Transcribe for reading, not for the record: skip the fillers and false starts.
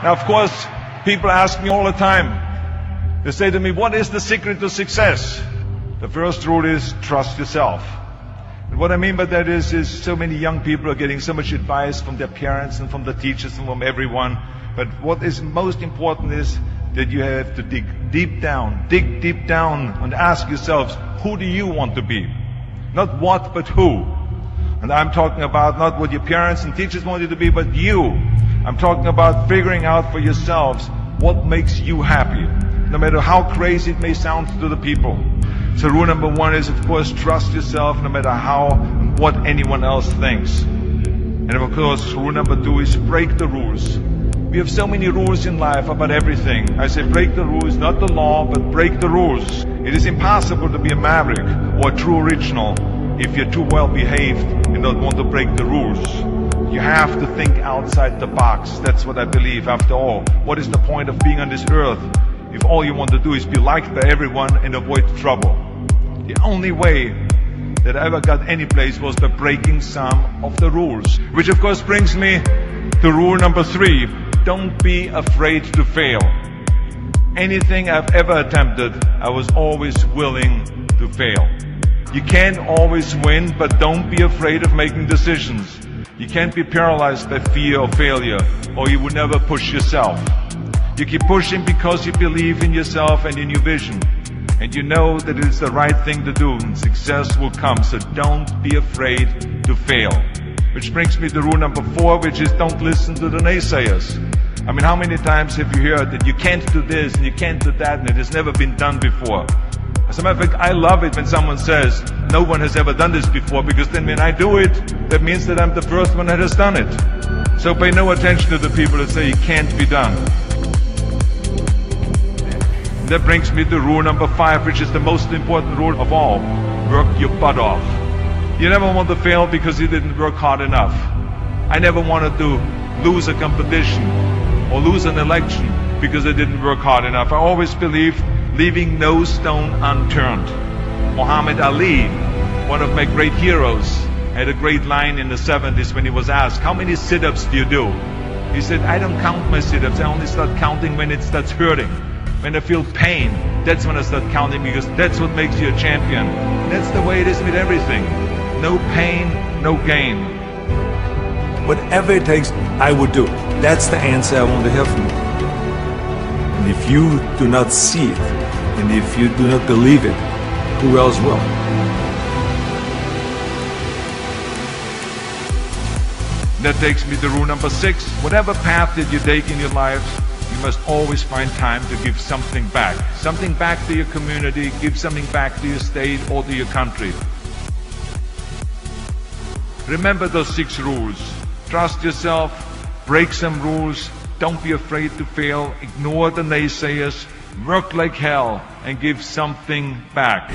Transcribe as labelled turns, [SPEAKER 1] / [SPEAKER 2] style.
[SPEAKER 1] Now, of course, people ask me all the time. They say to me, what is the secret to success? The first rule is trust yourself. And what I mean by that is so many young people are getting so much advice from their parents and from the teachers and from everyone. But what is most important is that you have to dig deep down and ask yourselves, who do you want to be? Not what, but who. And I'm talking about not what your parents and teachers want you to be, but you. I'm talking about figuring out for yourselves what makes you happy, no matter how crazy it may sound to the people. So rule number one is, of course, trust yourself no matter how and what anyone else thinks. And of course, rule number two is break the rules. We have so many rules in life about everything. I say break the rules, not the law, but break the rules. It is impossible to be a maverick or a true original if you're too well behaved and don't want to break the rules. You have to think outside the box. That's what I believe. After all, what is the point of being on this earth if all you want to do is be liked by everyone and avoid trouble? The only way that I ever got any place was by breaking some of the rules. Which of course brings me to rule number three. Don't be afraid to fail. Anything I've ever attempted, I was always willing to fail. You can't always win, but don't be afraid of making decisions. You can't be paralyzed by fear or failure, or you will never push yourself. You keep pushing because you believe in yourself and in your vision. And you know that it is the right thing to do, and success will come. So don't be afraid to fail. Which brings me to rule number four, which is don't listen to the naysayers. I mean, how many times have you heard that you can't do this and you can't do that and it has never been done before? As a matter of fact, I love it when someone says, no one has ever done this before, because then when I do it, that means that I'm the first one that has done it. So pay no attention to the people that say it can't be done. And that brings me to rule number five, which is the most important rule of all. Work your butt off. You never want to fail because you didn't work hard enough. I never wanted to lose a competition or lose an election because I didn't work hard enough. I always believed leaving no stone unturned. Muhammad Ali, one of my great heroes, had a great line in the 70s when he was asked, how many sit-ups do you do? He said, I don't count my sit-ups. I only start counting when it starts hurting. When I feel pain, that's when I start counting, because that's what makes you a champion. That's the way it is with everything. No pain, no gain.
[SPEAKER 2] Whatever it takes, I would do. That's the answer I want to hear from you. And if you do not see it, and if you do not believe it, who else will?
[SPEAKER 1] That takes me to rule number six. Whatever path that you take in your lives, you must always find time to give something back. Something back to your community, give something back to your state or to your country. Remember those 6 rules. Trust yourself, break some rules, don't be afraid to fail, ignore the naysayers, work like hell, and give something back.